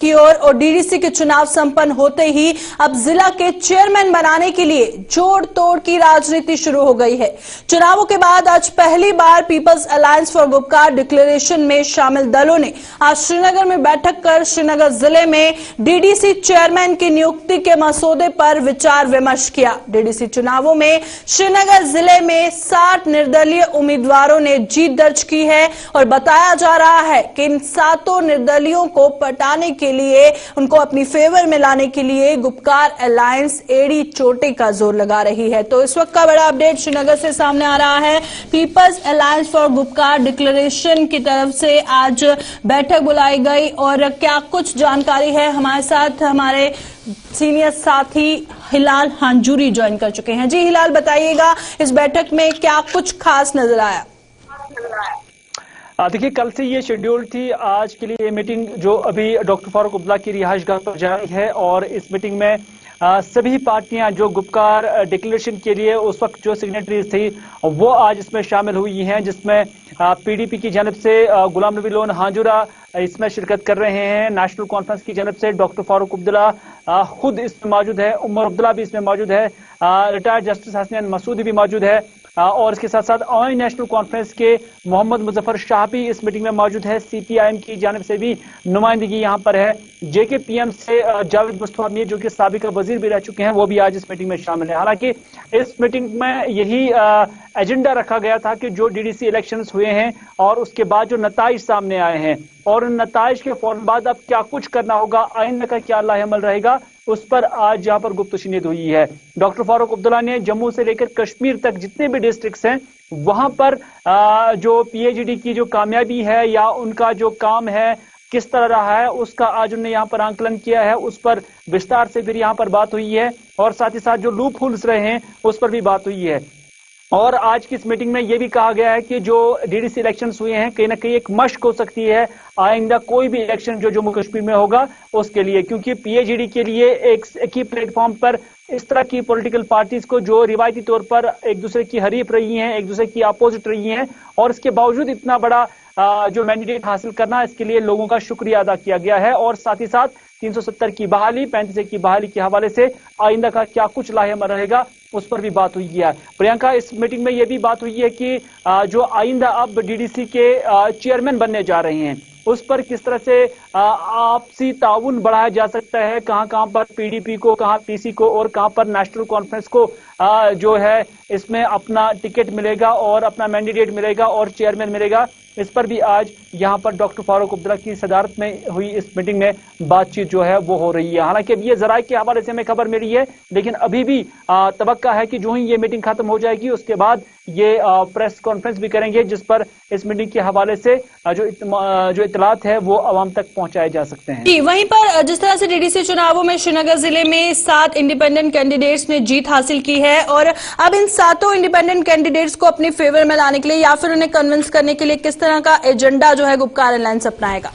की ओर और डीडीसी के चुनाव संपन्न होते ही अब जिला के चेयरमैन बनाने के लिए जोड़ तोड़ की राजनीति शुरू हो गई है। चुनावों के बाद आज पहली बार people's alliance for Gupkar declaration में शामिल दलों ने आज श्रीनगर में बैठक कर श्रीनगर जिले में डीडीसी चेयरमैन की नियुक्ति के मसौदे पर विचार विमर्श किया। डीडीसी चुनावों में श्रीनगर जिले में 60 निर्दलीय उम्मीदवारों ने जीत दर्ज की है और बताया जा रहा है कि इन 7 निर्दलीयों को पटाने के लिए उनको अपनी फेवर में लाने के लिए गुपकार अलायंस एड़ी चोटी का जोर लगा रही है। तो इस वक्त का बड़ा अपडेट श्रीनगर से सामने आ रहा है। People's alliance for Gupkar declaration की तरफ से आज बैठक बुलाई गई और क्या कुछ जानकारी है, हमारे साथ हमारे सीनियर साथी हिलाल हांजूरी ज्वाइन कर चुके हैं। जी हिलाल, बताइएगा इस बैठक में क्या कुछ खास नजर आया? देखिए, कल से ये शेड्यूल थी। आज के लिए ये मीटिंग जो अभी डॉक्टर फारूक अब्दुल्ला की रिहाइशगाह पर जारी है और इस मीटिंग में सभी पार्टियां जो गुपकार डिक्लेरेशन के लिए उस वक्त जो सिग्नेटरीज थी वो आज इसमें शामिल हुई हैं, जिसमें पीडीपी की जानब से गुलाम नबी लोन हांजुरा इसमें शिरकत कर रहे हैं। नेशनल कॉन्फ्रेंस की जानब से डॉक्टर फारूक अब्दुल्ला खुद इसमें मौजूद है, उमर अब्दुल्ला भी इसमें मौजूद है, रिटायर्ड जस्टिस हसनैन मसूदी भी मौजूद है और इसके साथ साथ ऑल नेशनल कॉन्फ्रेंस के मोहम्मद मुजफ्फर शाह भी इस मीटिंग में मौजूद है। सीपीआईएम की जानब से भी नुमाइंदगी यहाँ पर है। जेकेपीएम से जावेद मुस्तफा मीर जो कि साबिका वजीर भी रह चुके हैं वो भी आज इस मीटिंग में शामिल है। हालांकि इस मीटिंग में यही एजेंडा रखा गया था कि जो डीडीसी इलेक्शंस हुए हैं और उसके बाद जो नताइज सामने आए हैं और उन नताइज के फौरन बाद अब क्या कुछ करना होगा, आइंदा का क्या लाहेअमल रहेगा, उस पर आज यहाँ पर गुफ्तगू हुई है। डॉक्टर फारूक अब्दुल्ला ने जम्मू से लेकर कश्मीर तक जितने भी डिस्ट्रिक्ट्स हैं वहां पर जो पीएचडी की जो कामयाबी है या उनका जो काम है किस तरह रहा है उसका आज उन्होंने यहाँ पर आंकलन किया है, उस पर विस्तार से फिर यहाँ पर बात हुई है और साथ ही साथ जो लूप होल्स रहे हैं उस पर भी बात हुई है। और आज की इस मीटिंग में यह भी कहा गया है कि जो डीडीसी इलेक्शंस हुए हैं कहीं ना कहीं एक मशक हो सकती है आइंदा कोई भी इलेक्शन जो जम्मू कश्मीर में होगा उसके लिए, क्योंकि पीएचडी के लिए एक ही प्लेटफॉर्म पर इस तरह की पॉलिटिकल पार्टीज को जो रिवायती तौर पर एक दूसरे की हरीफ रही हैं, एक दूसरे की अपोजिट रही हैं और इसके बावजूद इतना बड़ा जो मैंडेट हासिल करना, इसके लिए लोगों का शुक्रिया अदा किया गया है। और साथ ही साथ 370 की बहाली, 35 की बहाली के हवाले से आइंदा का क्या कुछ लाहेअमल रहेगा उस पर भी बात हुई है। प्रियंका, इस मीटिंग में यह भी बात हुई है कि जो आइंदा अब डीडीसी के चेयरमैन बनने जा रहे हैं उस पर किस तरह से आपसी ताउन बढ़ाया जा सकता है, कहां पर पीडीपी को, कहां पीसी को और कहां पर नेशनल कॉन्फ्रेंस को जो है इसमें अपना टिकट मिलेगा और अपना मैंडेट मिलेगा और चेयरमैन मिलेगा। इस पर भी आज यहां पर डॉक्टर फारूक अब्दुल्ला की सदारत में हुई इस मीटिंग में बातचीत जो है वो हो रही है। हालांकि अब ये जराये के हवाले से हमें खबर मिली है, लेकिन अभी भी तवक्का है कि जो ही ये मीटिंग खत्म हो जाएगी उसके बाद ये प्रेस कॉन्फ्रेंस भी करेंगे जिस पर इस मीटिंग के हवाले से जो इतलात है वो आवाम तक पहुंचाए जा सकते हैं। जी, वहीं पर जिस तरह से डीडीसी चुनावों में श्रीनगर जिले में 7 इंडिपेंडेंट कैंडिडेट्स ने जीत हासिल की है और अब इन 7 इंडिपेंडेंट कैंडिडेट्स को अपनी फेवर में लाने के लिए या फिर उन्हें कन्विंस करने के लिए किस तरह का एजेंडा जो है गुपकार अलायंस अपनाएगा?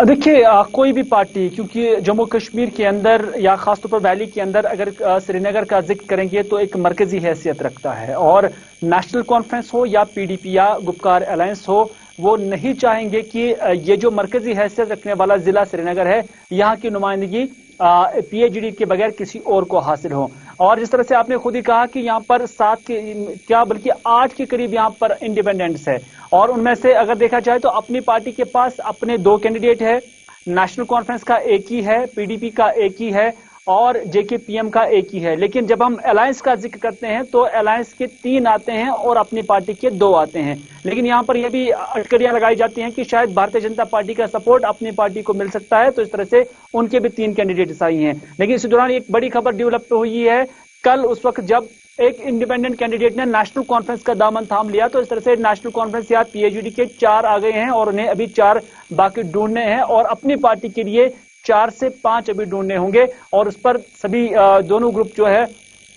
देखिए, कोई भी पार्टी, क्योंकि जम्मू कश्मीर के अंदर या खासतौर पर वैली के अंदर अगर श्रीनगर का जिक्र करेंगे तो एक मरकजी हैसियत रखता है और नेशनल कॉन्फ्रेंस हो या पीडीपी या गुपकार अलायंस हो वो नहीं चाहेंगे कि ये जो मरकजी हैसियत रखने वाला जिला श्रीनगर है यहाँ की नुमाइंदगी पीएचडी के बगैर किसी और को हासिल हो। और जिस तरह से आपने खुद ही कहा कि यहाँ पर 7 के क्या बल्कि 8 के करीब यहाँ पर इंडिपेंडेंट्स है और उनमें से अगर देखा जाए तो अपनी पार्टी के पास अपने 2 कैंडिडेट है, नेशनल कॉन्फ्रेंस का एक ही है, पीडीपी का एक ही है और जेकेपीएम का एक ही है। लेकिन जब हम अलायंस का जिक्र करते हैं तो अलायंस के 3 आते हैं और अपनी पार्टी के 2 आते हैं। लेकिन यहाँ पर यह भी अटकलियां लगाई जाती हैं कि शायद भारतीय जनता पार्टी का सपोर्ट अपनी पार्टी को मिल सकता है, तो इस तरह से उनके भी 3 कैंडिडेट्स आई हैं। लेकिन इस दौरान एक बड़ी खबर डेवलप हुई है कल, उस वक्त जब एक इंडिपेंडेंट कैंडिडेट ने नेशनल कॉन्फ्रेंस का दामन थाम लिया तो इस तरह से नेशनल कॉन्फ्रेंस या पीएचडी के 4 आ गए हैं और उन्हें अभी 4 बाकी ढूंढने हैं और अपनी पार्टी के लिए 4 से 5 अभी ढूंढने होंगे और उस पर सभी दोनों ग्रुप जो है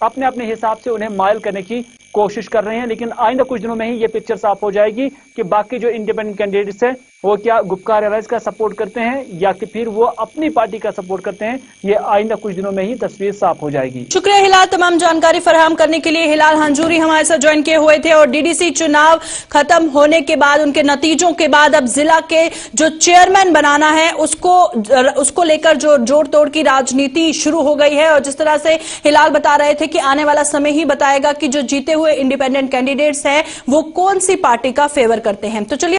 अपने अपने हिसाब से उन्हें माइल करने की कोशिश कर रहे हैं। लेकिन आइंदा कुछ दिनों में ही ये पिक्चर साफ हो जाएगी कि बाकी जो इंडिपेंडेंट कैंडिडेट्स हैं वो क्या गुपकार एलायंस का सपोर्ट करते हैं या कि फिर वो अपनी पार्टी का सपोर्ट करते हैं, ये आइंदा कुछ दिनों में ही तस्वीर साफ हो जाएगी। शुक्रिया हिलाल, तमाम जानकारी फराहम करने के लिए। हिलाल हंजूरी हमारे साथ ज्वाइन किए हुए थे। और डीडीसी चुनाव खत्म होने के बाद, उनके नतीजों के बाद अब जिला के जो चेयरमैन बनाना है उसको लेकर जो जोड़ तोड़ की राजनीति शुरू हो गई है। और जिस तरह से हिलाल बता रहे थे कि आने वाला समय ही बताएगा कि जो जीते हुए इंडिपेंडेंट कैंडिडेट्स हैं वो कौन सी पार्टी का फेवर करते हैं। तो चलिए